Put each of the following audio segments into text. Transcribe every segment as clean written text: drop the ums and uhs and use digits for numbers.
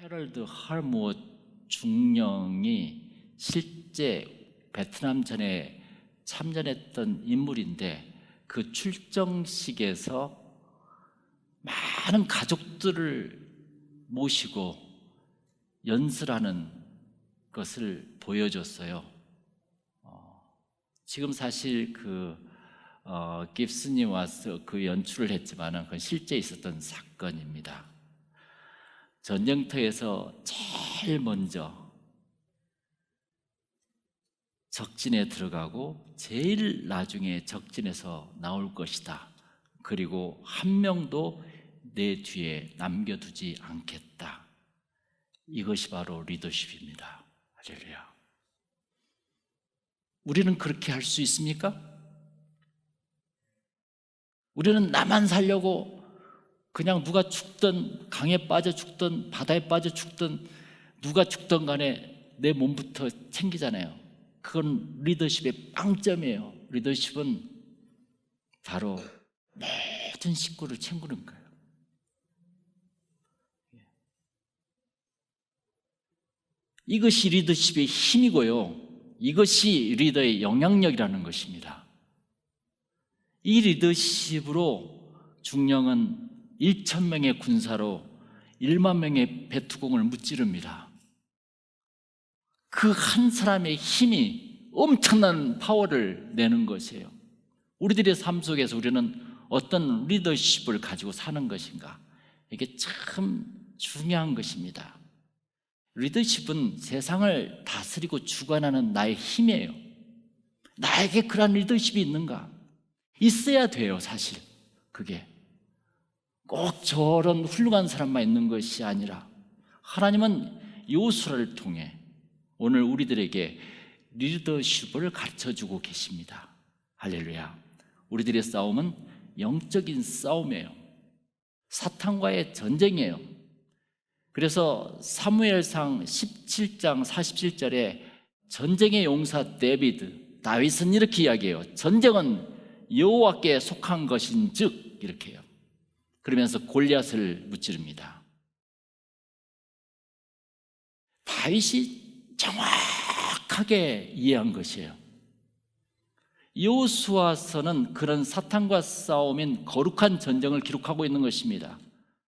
헤럴드 할머 중령이 실제 베트남전에 참전했던 인물인데, 그 출정식에서 많은 가족들을 모시고 연설하는 것을 보여줬어요. 지금 사실 깁슨이 와서 그 연출을 했지만 그건 실제 있었던 사건입니다. 전쟁터에서 제일 먼저 적진에 들어가고 제일 나중에 적진에서 나올 것이다. 그리고 한 명도 내 뒤에 남겨두지 않겠다. 이것이 바로 리더십입니다. 할렐루야. 우리는 그렇게 할 수 있습니까? 우리는 나만 살려고 그냥 누가 죽든 강에 빠져 죽든 바다에 빠져 죽든 누가 죽든 간에 내 몸부터 챙기잖아요. 그건 리더십의 빵점이에요. 리더십은 바로 모든 식구를 챙기는 거예요. 이것이 리더십의 힘이고요, 이것이 리더의 영향력이라는 것입니다. 이 리더십으로 중령은 1,000명의 군사로 1만 명의 베투공을 무찌릅니다. 그 한 사람의 힘이 엄청난 파워를 내는 것이에요. 우리들의 삶 속에서 우리는 어떤 리더십을 가지고 사는 것인가, 이게 참 중요한 것입니다. 리더십은 세상을 다스리고 주관하는 나의 힘이에요. 나에게 그런 리더십이 있는가? 있어야 돼요. 사실 그게 꼭 저런 훌륭한 사람만 있는 것이 아니라, 하나님은 요수아를 통해 오늘 우리들에게 리더십을 가르쳐주고 계십니다. 할렐루야. 우리들의 싸움은 영적인 싸움이에요. 사탄과의 전쟁이에요. 그래서 사무엘상 17장 47절에 전쟁의 용사 다윗은 이렇게 이야기해요. 전쟁은 여호와께 속한 것인즉, 이렇게 해요. 그러면서 골리앗을 무찌릅니다. 다윗이 정확하게 이해한 것이에요. 여호수아서는 그런 사탄과 싸움인 거룩한 전쟁을 기록하고 있는 것입니다.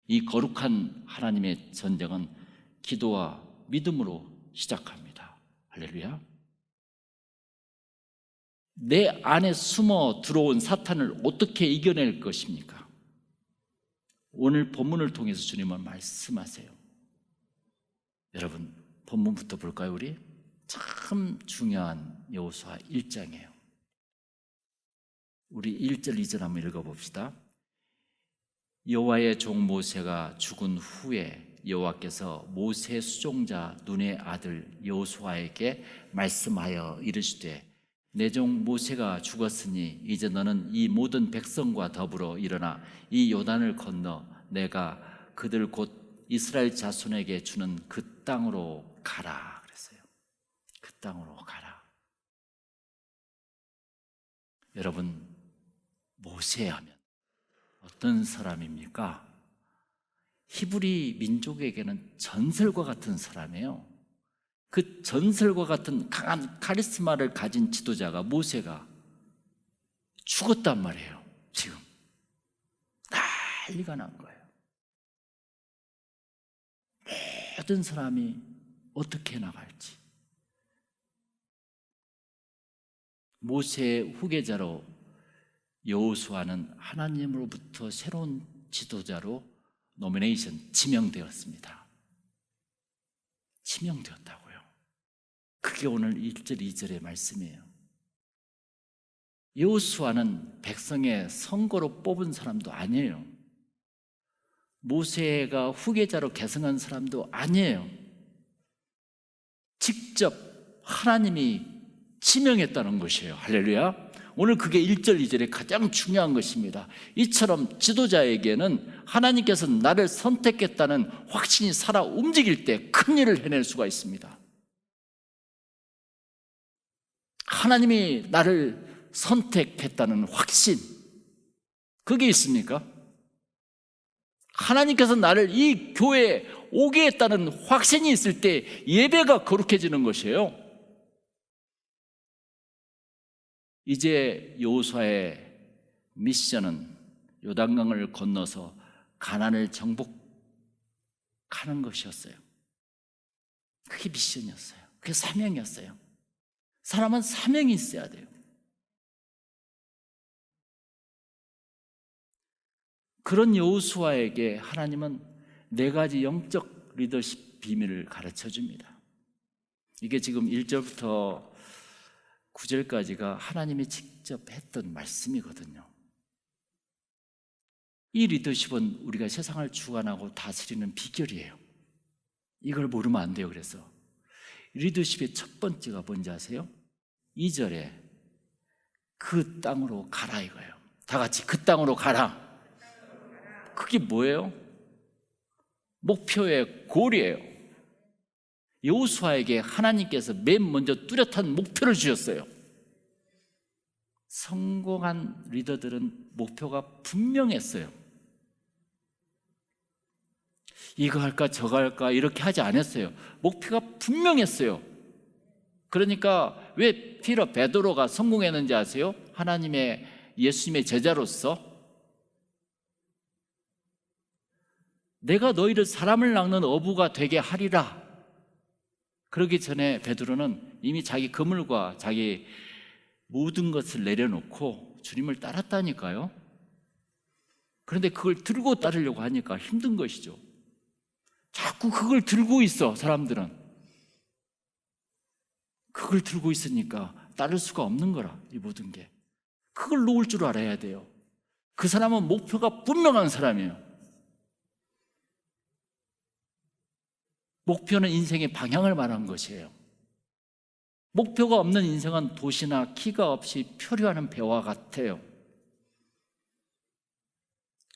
이 거룩한 하나님의 전쟁은 기도와 믿음으로 시작합니다. 할렐루야. 내 안에 숨어 들어온 사탄을 어떻게 이겨낼 것입니까? 오늘 본문을 통해서 주님은 말씀하세요. 여러분, 본문부터 볼까요? 우리 참 중요한 여호수아 1장이에요. 우리 1절 2절 한번 읽어봅시다. 여호와의 종 모세가 죽은 후에 여호와께서 모세 수종자 눈의 아들 여호수아에게 말씀하여 이르시되, 내 종 모세가 죽었으니 이제 너는 이 모든 백성과 더불어 일어나 이 요단을 건너 내가 그들 곧 이스라엘 자손에게 주는 그 땅으로 가라 그랬어요. 그 땅으로 가라. 여러분, 모세 하면 어떤 사람입니까? 히브리 민족에게는 전설과 같은 사람이에요. 그 전설과 같은 강한 카리스마를 가진 지도자가, 모세가 죽었단 말이에요. 지금 난리가 난 거예요. 모든 사람이 어떻게 나갈지. 모세의 후계자로 여호수아는 하나님으로부터 새로운 지도자로 지명되었습니다. 지명되었다고요. 그게 오늘 1절 2절의 말씀이에요. 여호수아는 백성의 선거로 뽑은 사람도 아니에요. 모세가 후계자로 계승한 사람도 아니에요. 직접 하나님이 지명했다는 것이에요. 할렐루야. 오늘 그게 1절 2절에 가장 중요한 것입니다. 이처럼 지도자에게는 하나님께서 나를 선택했다는 확신이 살아 움직일 때 큰 일을 해낼 수가 있습니다. 하나님이 나를 선택했다는 확신, 그게 있습니까? 하나님께서 나를 이 교회에 오게 했다는 확신이 있을 때 예배가 거룩해지는 것이에요. 이제 여호수아의 미션은 요단강을 건너서 가나안을 정복하는 것이었어요. 그게 미션이었어요. 그게 사명이었어요. 사람은 사명이 있어야 돼요. 그런 여호수아에게 하나님은 4가지 영적 리더십 비밀을 가르쳐 줍니다. 이게 지금 1절부터 9절까지가 하나님이 직접 했던 말씀이거든요. 이 리더십은 우리가 세상을 주관하고 다스리는 비결이에요. 이걸 모르면 안 돼요. 그래서 리더십의 첫 번째가 뭔지 아세요? 2절에 그 땅으로 가라 이거예요. 다 같이 그 땅으로 가라. 그게 뭐예요? 목표의 골이에요. 여호수아에게 하나님께서 맨 먼저 뚜렷한 목표를 주셨어요. 성공한 리더들은 목표가 분명했어요. 이거 할까 저거 할까 이렇게 하지 않았어요. 목표가 분명했어요. 그러니까 왜 베드로가 성공했는지 아세요? 예수님의 제자로서 내가 너희를 사람을 낚는 어부가 되게 하리라. 그러기 전에 베드로는 이미 자기 그물과 자기 모든 것을 내려놓고 주님을 따랐다니까요. 그런데 그걸 들고 따르려고 하니까 힘든 것이죠. 자꾸 그걸 들고 있어. 사람들은 그걸 들고 있으니까 따를 수가 없는 거라. 이 모든 게 그걸 놓을 줄 알아야 돼요. 그 사람은 목표가 분명한 사람이에요. 목표는 인생의 방향을 말한 것이에요. 목표가 없는 인생은 도시나 키가 없이 표류하는 배와 같아요.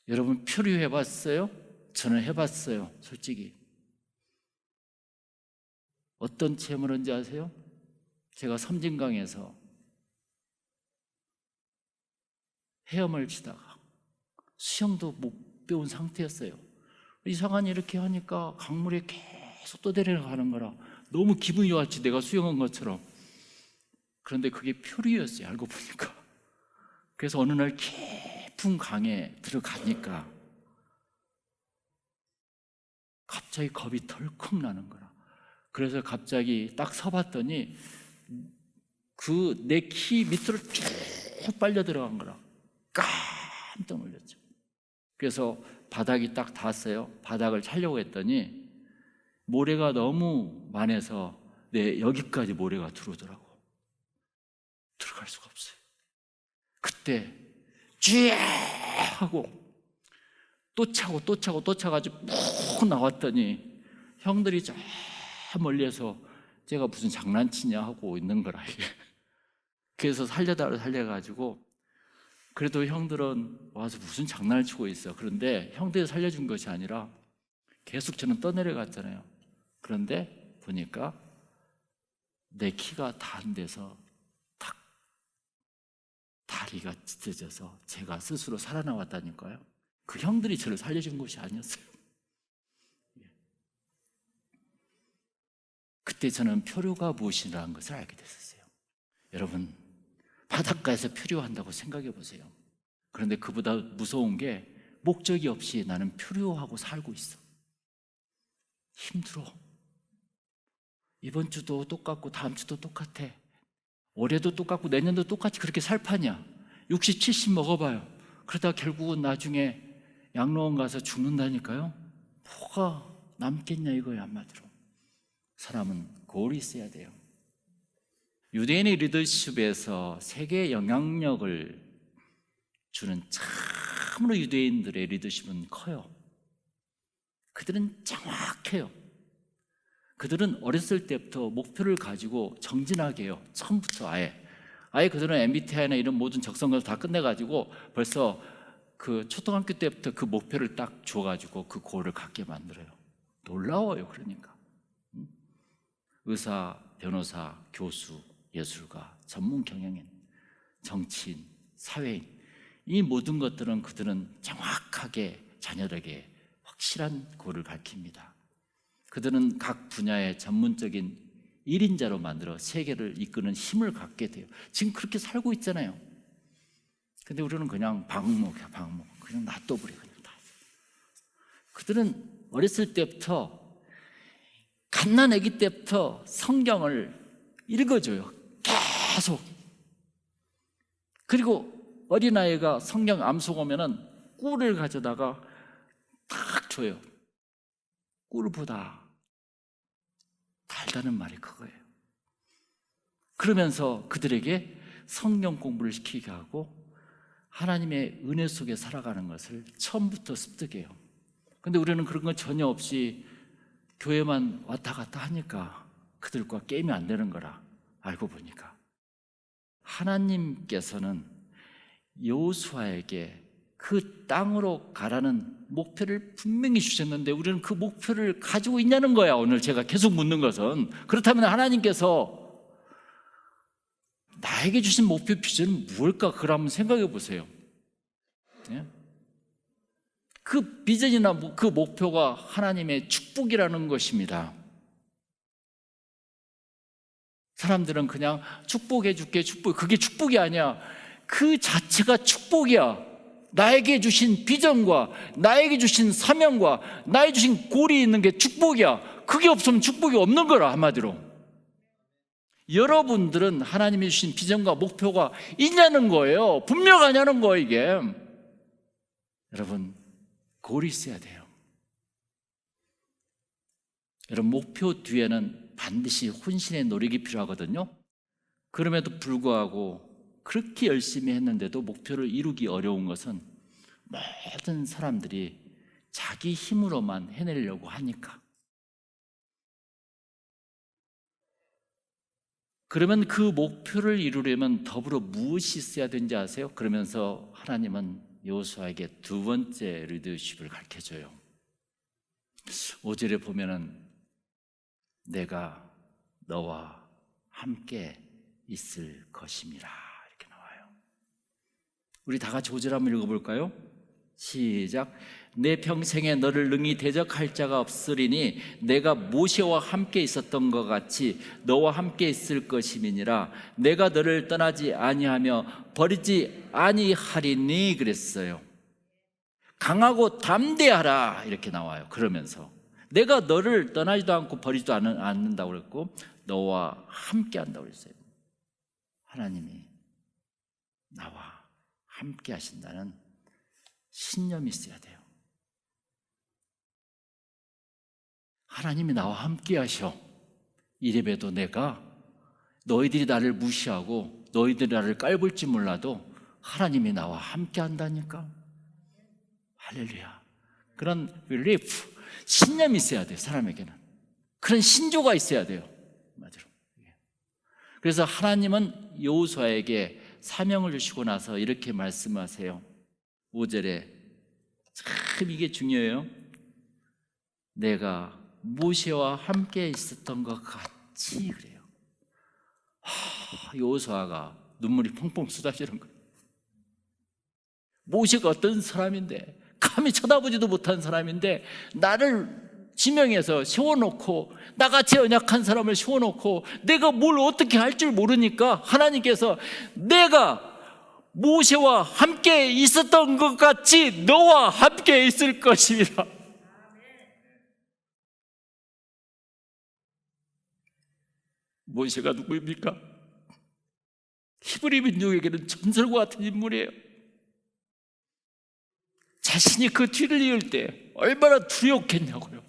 여러분 표류해봤어요? 저는 해봤어요. 솔직히 어떤 체험을 한지 아세요? 제가 섬진강에서 헤엄을 치다가 수영도 못 배운 상태였어요. 이상하니 이렇게 하니까 강물에 계속 떠내려가는 거라 너무 기분이 좋았지, 내가 수영한 것처럼. 그런데 그게 표류였어요, 알고 보니까. 그래서 어느 날 깊은 강에 들어가니까 갑자기 겁이 덜컥 나는 거라. 그래서 갑자기 딱 서봤더니 그 내 키 밑으로 쭉 빨려 들어간 거라. 깜짝 놀랐죠. 그래서 바닥이 딱 닿았어요. 바닥을 차려고 했더니 모래가 너무 많아서 여기까지 모래가 들어오더라고. 들어갈 수가 없어요. 그때 쥐야 하고 또 차가지고 푹 나왔더니 형들이 저 멀리에서 제가 무슨 장난치냐 하고 있는 거라. 이게. 그래서 살려가지고 그래도 형들은 와서 무슨 장난을 치고 있어. 그런데 형들이 살려준 것이 아니라 계속 저는 떠내려갔잖아요. 그런데 보니까 내 키가 닿은 데서 탁 다리가 찢어져서 제가 스스로 살아나왔다니까요. 그 형들이 저를 살려준 것이 아니었어요. 그때 저는 표류가 무엇이라는 것을 알게 됐었어요. 여러분, 바닷가에서 표류한다고 생각해 보세요. 그런데 그보다 무서운 게 목적이 없이 나는 표류하고 살고 있어. 힘들어. 이번 주도 똑같고 다음 주도 똑같아. 올해도 똑같고 내년도 똑같이 그렇게 살 파냐. 60, 70 먹어봐요. 그러다 결국은 나중에 양로원 가서 죽는다니까요. 뭐가 남겠냐 이거예요, 한마디로. 사람은 골이 있어야 돼요. 유대인의 리더십에서 세계에 영향력을 주는 참으로 유대인들의 리더십은 커요. 그들은 정확해요. 그들은 어렸을 때부터 목표를 가지고 정진하게 해요. 처음부터 아예 그들은 MBTI나 이런 모든 적성을 다 끝내가지고 벌써 그 초등학교 때부터 그 목표를 딱 줘가지고 그 골을 갖게 만들어요. 놀라워요. 그러니까 의사, 변호사, 교수, 예술가, 전문 경영인, 정치인, 사회인, 이 모든 것들은 그들은 정확하게 자녀에게 확실한 고를 가르칩니다. 그들은 각 분야의 전문적인 1인자로 만들어 세계를 이끄는 힘을 갖게 돼요. 지금 그렇게 살고 있잖아요. 근데 우리는 그냥 방목이야, 방목. 그냥 놔둬버려, 그냥 다. 그들은 어렸을 때부터, 갓난 아기 때부터 성경을 읽어줘요. 계속. 그리고 어린아이가 성경 암송 오면은 꿀을 가져다가 딱 줘요. 꿀보다 달다는 말이 그거예요. 그러면서 그들에게 성경 공부를 시키게 하고 하나님의 은혜 속에 살아가는 것을 처음부터 습득해요. 근데 우리는 그런 건 전혀 없이 교회만 왔다 갔다 하니까 그들과 게임이 안 되는 거라 알고 보니까 하나님께서는 여호수아에게 그 땅으로 가라는 목표를 분명히 주셨는데 우리는 그 목표를 가지고 있냐는 거야. 오늘 제가 계속 묻는 것은. 그렇다면 하나님께서 나에게 주신 목표 비전은 무엇일까? 그걸 한번 생각해 보세요. 예? 그 비전이나 그 목표가 하나님의 축복이라는 것입니다. 사람들은 그냥 축복해 줄게, 축복. 그게 축복이 아니야. 그 자체가 축복이야. 나에게 주신 비전과 나에게 주신 사명과 나에게 주신 골이 있는 게 축복이야. 그게 없으면 축복이 없는 거라, 한마디로. 여러분들은 하나님이 주신 비전과 목표가 있냐는 거예요. 분명하냐는 거예요, 이게. 여러분, 골이 있어야 돼요. 여러분, 목표 뒤에는 반드시 혼신의 노력이 필요하거든요. 그럼에도 불구하고 그렇게 열심히 했는데도 목표를 이루기 어려운 것은 모든 사람들이 자기 힘으로만 해내려고 하니까. 그러면 그 목표를 이루려면 더불어 무엇이 있어야 되는지 아세요? 그러면서 하나님은 여호수아에게 두 번째 리더십을 가르쳐줘요. 5절에 보면은 내가 너와 함께 있을 것임이라 이렇게 나와요. 우리 다 같이 5절 한번 읽어볼까요? 시작. 내 평생에 너를 능히 대적할 자가 없으리니 내가 모세와 함께 있었던 것 같이 너와 함께 있을 것임이니라. 내가 너를 떠나지 아니하며 버리지 아니하리니 그랬어요. 강하고 담대하라 이렇게 나와요. 그러면서 내가 너를 떠나지도 않고 버리지도 않는다고 그랬고 너와 함께 한다고 그랬어요. 하나님이 나와 함께 하신다는 신념이 있어야 돼요. 하나님이 나와 함께 하셔. 이래봬도 내가 너희들이 나를 무시하고 너희들이 나를 깔볼지 몰라도 하나님이 나와 함께 한다니까. 할렐루야. 그런 릴리프, 신념이 있어야 돼요. 사람에게는 그런 신조가 있어야 돼요. 맞아요. 그래서 하나님은 여호수아에게 사명을 주시고 나서 이렇게 말씀하세요. 5절에 참 이게 중요해요. 내가 모세와 함께 있었던 것 같이 그래요. 여호수아가 눈물이 펑펑 쏟아지는 거예요. 모세가 어떤 사람인데 감히 쳐다보지도 못한 사람인데 나를 지명해서 세워놓고 나같이 연약한 사람을 세워놓고 내가 뭘 어떻게 할 줄 모르니까 하나님께서 내가 모세와 함께 있었던 것 같이 너와 함께 있을 것이라. 모세가 누구입니까? 히브리 민족에게는 전설과 같은 인물이에요. 자신이 그 뒤를 이을 때 얼마나 두려웠겠냐고요.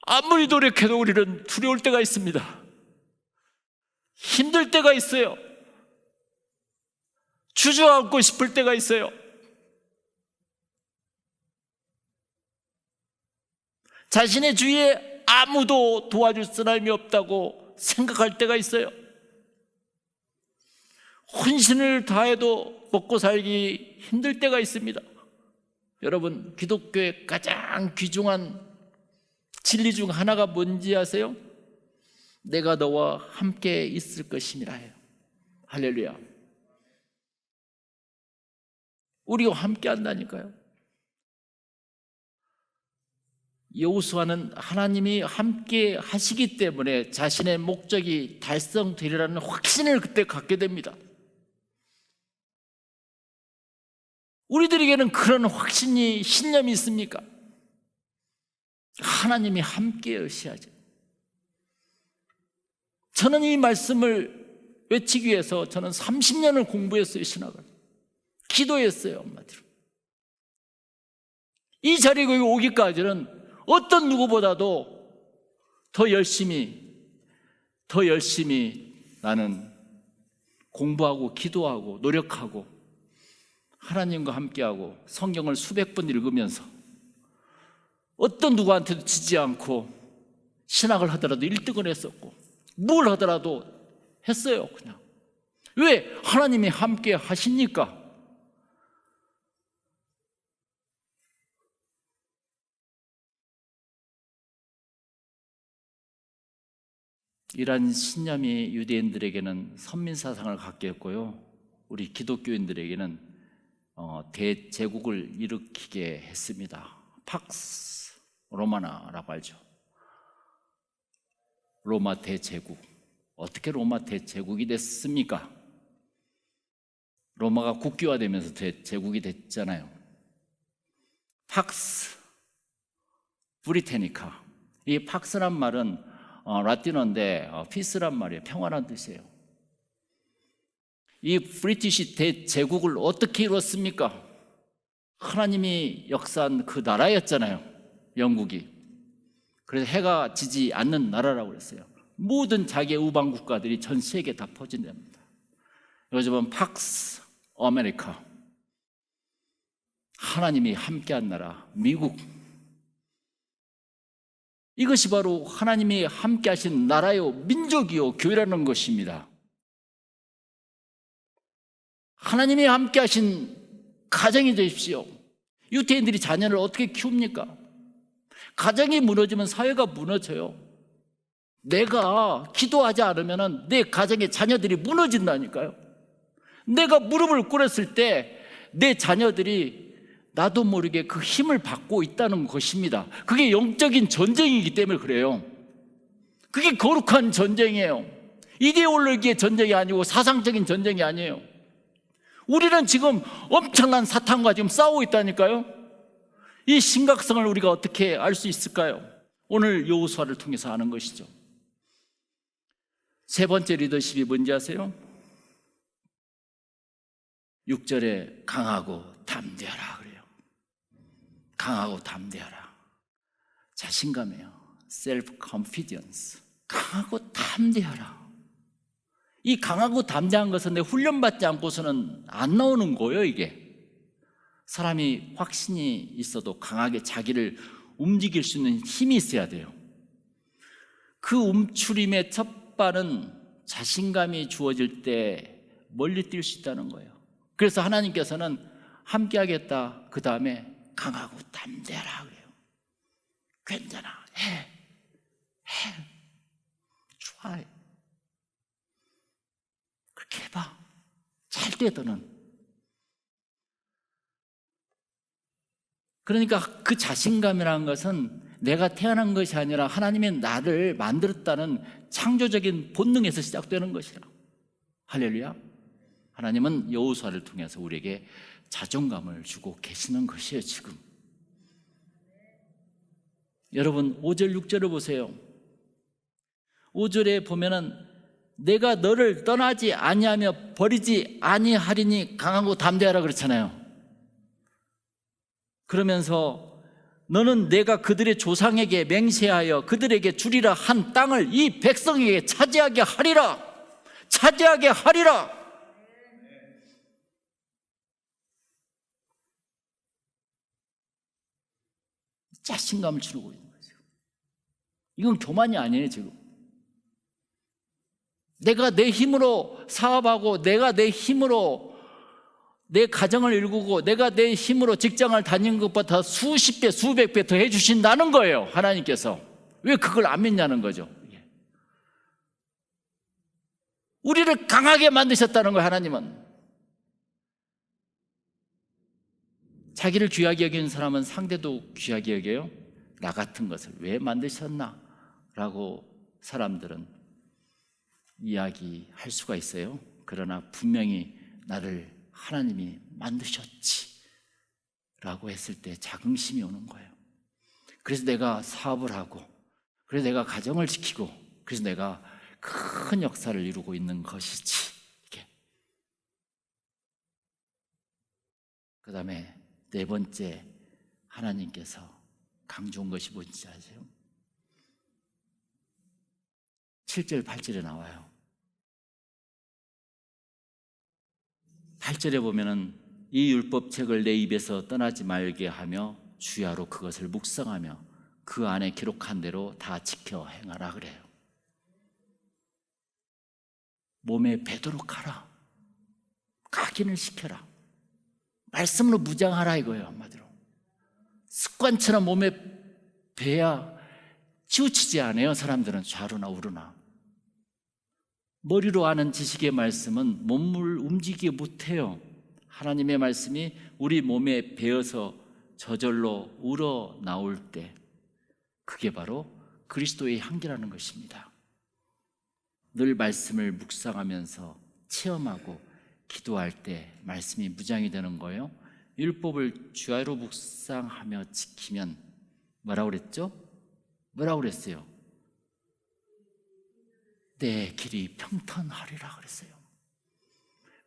아무리 노력해도 우리는 두려울 때가 있습니다. 힘들 때가 있어요. 주저앉고 싶을 때가 있어요. 자신의 주위에 아무도 도와줄 사람이 없다고 생각할 때가 있어요. 혼신을 다해도 먹고 살기 힘들 때가 있습니다. 여러분, 기독교의 가장 귀중한 진리 중 하나가 뭔지 아세요? 내가 너와 함께 있을 것임이라 해요. 할렐루야. 우리와 함께 한다니까요. 여호수아는 하나님이 함께 하시기 때문에 자신의 목적이 달성되리라는 확신을 그때 갖게 됩니다. 우리들에게는 그런 확신이, 신념이 있습니까? 하나님이 함께 하셔야죠. 저는 이 말씀을 외치기 위해서 저는 30년을 공부했어요. 신학을 기도했어요. 엄마들. 이 자리에 오기까지는 어떤 누구보다도 더 열심히 나는 공부하고 기도하고 노력하고 하나님과 함께하고 성경을 수백 번 읽으면서 어떤 누구한테도 지지 않고 신학을 하더라도 1등을 했었고 뭘 하더라도 했어요. 그냥. 왜? 하나님이 함께 하시니까. 이러한 신념이 유대인들에게는 선민사상을 갖게 했고요, 우리 기독교인들에게는 대제국을 일으키게 했습니다. 팍스 로마나라고 알죠. 로마 대제국. 어떻게 로마 대제국이 됐습니까? 로마가 국교화되면서 대제국이 됐잖아요. 팍스 브리테니카. 이 팍스란 말은 라틴어인데 피스란 말이에요. 평화란 뜻이에요. 이 브리티시 대제국을 어떻게 이뤘습니까? 하나님이 역사한 그 나라였잖아요. 영국이. 그래서 해가 지지 않는 나라라고 그랬어요. 모든 자기의 우방 국가들이 전 세계에 다 퍼진답니다. 요즘은 팍스 아메리카. 하나님이 함께한 나라 미국. 이것이 바로 하나님이 함께하신 나라요, 민족이요, 교회라는 것입니다. 하나님이 함께하신 가정이 되십시오. 유태인들이 자녀를 어떻게 키웁니까? 가정이 무너지면 사회가 무너져요. 내가 기도하지 않으면 내 가정의 자녀들이 무너진다니까요. 내가 무릎을 꿇었을 때 내 자녀들이 나도 모르게 그 힘을 받고 있다는 것입니다. 그게 영적인 전쟁이기 때문에 그래요. 그게 거룩한 전쟁이에요. 이데올로기의 전쟁이 아니고 사상적인 전쟁이 아니에요. 우리는 지금 엄청난 사탄과 지금 싸우고 있다니까요. 이 심각성을 우리가 어떻게 알 수 있을까요? 오늘 여호수아를 통해서 아는 것이죠. 세 번째 리더십이 뭔지 아세요? 6절에 강하고 담대하라 그래요. 강하고 담대하라. 자신감이에요. self confidence. 강하고 담대하라. 이 강하고 담대한 것은 내 훈련받지 않고서는 안 나오는 거예요. 이게 사람이 확신이 있어도 강하게 자기를 움직일 수 있는 힘이 있어야 돼요. 그 움츠림의 첫 발은 자신감이 주어질 때 멀리 뛸 수 있다는 거예요. 그래서 하나님께서는 함께 하겠다. 그 다음에 강하고 담대하라 그래요. 괜찮아. 해. try. 그렇게 해봐. 잘 돼, 너는. 그러니까 그 자신감이라는 것은 내가 태어난 것이 아니라 하나님이 나를 만들었다는 창조적인 본능에서 시작되는 것이라. 할렐루야. 하나님은 여호수아를 통해서 우리에게 자존감을 주고 계시는 것이에요. 지금 여러분 5절 6절을 보세요. 5절에 보면은 내가 너를 떠나지 아니하며 버리지 아니하리니 강하고 담대하라 그렇잖아요. 그러면서 너는 내가 그들의 조상에게 맹세하여 그들에게 주리라 한 땅을 이 백성에게 차지하게 하리라. 차지하게 하리라. 자신감을 주고 있는 거죠. 이건 교만이 아니에요. 지금 내가 내 힘으로 사업하고 내가 내 힘으로 내 가정을 일구고 내가 내 힘으로 직장을 다니는 것보다 수십 배 수백 배 더 해주신다는 거예요. 하나님께서. 왜 그걸 안 믿냐는 거죠. 우리를 강하게 만드셨다는 거예요. 하나님은. 자기를 귀하게 여기는 사람은 상대도 귀하게 여겨요. 나 같은 것을 왜 만드셨나? 라고 사람들은 이야기할 수가 있어요. 그러나 분명히 나를 하나님이 만드셨지 라고 했을 때 자긍심이 오는 거예요. 그래서 내가 사업을 하고, 그래서 내가 가정을 지키고, 그래서 내가 큰 역사를 이루고 있는 것이지. 이게. 그 다음에 네 번째 하나님께서 강조한 것이 뭔지 아세요? 7절 8절에 나와요. 8절에 보면은 이 율법책을 내 입에서 떠나지 말게 하며 주야로 그것을 묵상하며 그 안에 기록한 대로 다 지켜 행하라 그래요. 몸에 배도록 하라. 각인을 시켜라. 말씀으로 무장하라 이거예요. 한마디로 습관처럼 몸에 배야 치우치지 않아요. 사람들은 좌로나 우로나. 머리로 아는 지식의 말씀은 몸을 움직이게 못해요. 하나님의 말씀이 우리 몸에 배어서 저절로 우러나올 때 그게 바로 그리스도의 향기라는 것입니다. 늘 말씀을 묵상하면서 체험하고 기도할 때 말씀이 무장이 되는 거예요. 율법을 주야로 묵상하며 지키면 뭐라고 그랬죠? 뭐라고 그랬어요? 내 길이 평탄하리라 그랬어요.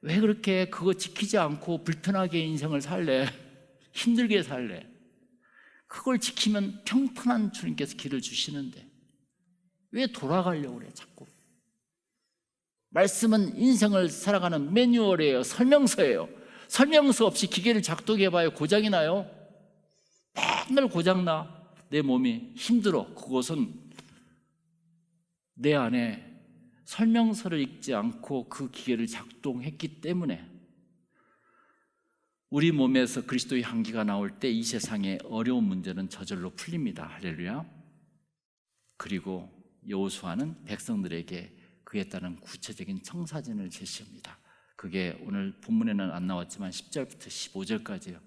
왜 그렇게 그거 지키지 않고 불편하게 인생을 살래? 힘들게 살래? 그걸 지키면 평탄한 주님께서 길을 주시는데 왜 돌아가려고 그래 자꾸? 말씀은 인생을 살아가는 매뉴얼이에요. 설명서예요. 설명서 없이 기계를 작동해봐요. 고장이 나요. 맨날 고장나. 내 몸이 힘들어. 그것은 내 안에 설명서를 읽지 않고 그 기계를 작동했기 때문에 우리 몸에서 그리스도의 향기가 나올 때 이 세상의 어려운 문제는 저절로 풀립니다. 할렐루야. 그리고 여호수아는 백성들에게 그에 따른 구체적인 청사진을 제시합니다. 그게 오늘 본문에는 안 나왔지만 10절부터 15절까지요.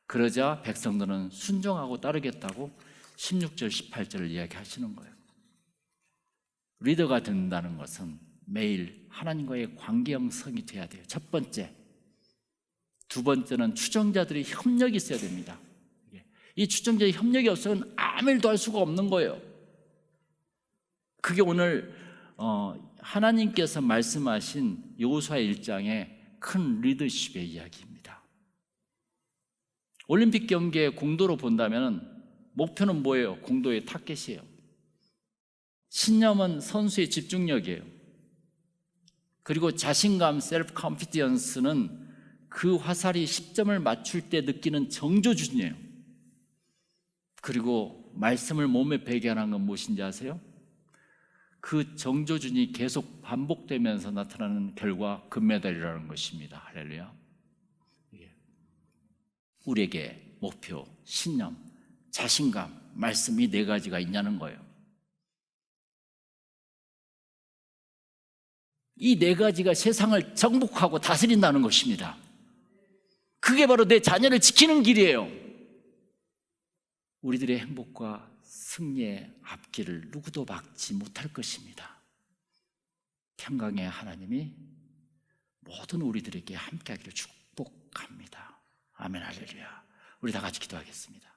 그러자 백성들은 순종하고 따르겠다고 16절, 18절을 이야기하시는 거예요. 리더가 된다는 것은 매일 하나님과의 관계 형성이 돼야 돼요. 첫 번째. 두 번째는 추종자들의 협력이 있어야 됩니다. 이 추종자의 협력이 없으면 아무 일도 할 수가 없는 거예요. 그게 오늘 하나님께서 말씀하신 여호수아 1장의 큰 리더십의 이야기입니다. 올림픽 경기의 공도로 본다면 목표는 뭐예요? 공도의 타겟이에요. 신념은 선수의 집중력이에요. 그리고 자신감, 셀프 컨피던스는 그 화살이 10점을 맞출 때 느끼는 정조준이에요. 그리고 말씀을 몸에 배게 하는 건 무엇인지 아세요? 그 정조준이 계속 반복되면서 나타나는 결과 금메달이라는 것입니다. 할렐루야. 우리에게 목표, 신념, 자신감, 말씀 이 네 가지가 있냐는 거예요. 이 네 가지가 세상을 정복하고 다스린다는 것입니다. 그게 바로 내 자녀를 지키는 길이에요. 우리들의 행복과 승리의 앞길을 누구도 막지 못할 것입니다. 평강의 하나님이 모든 우리들에게 함께하기를 축복합니다. 아멘 할렐루야. 우리 다 같이 기도하겠습니다.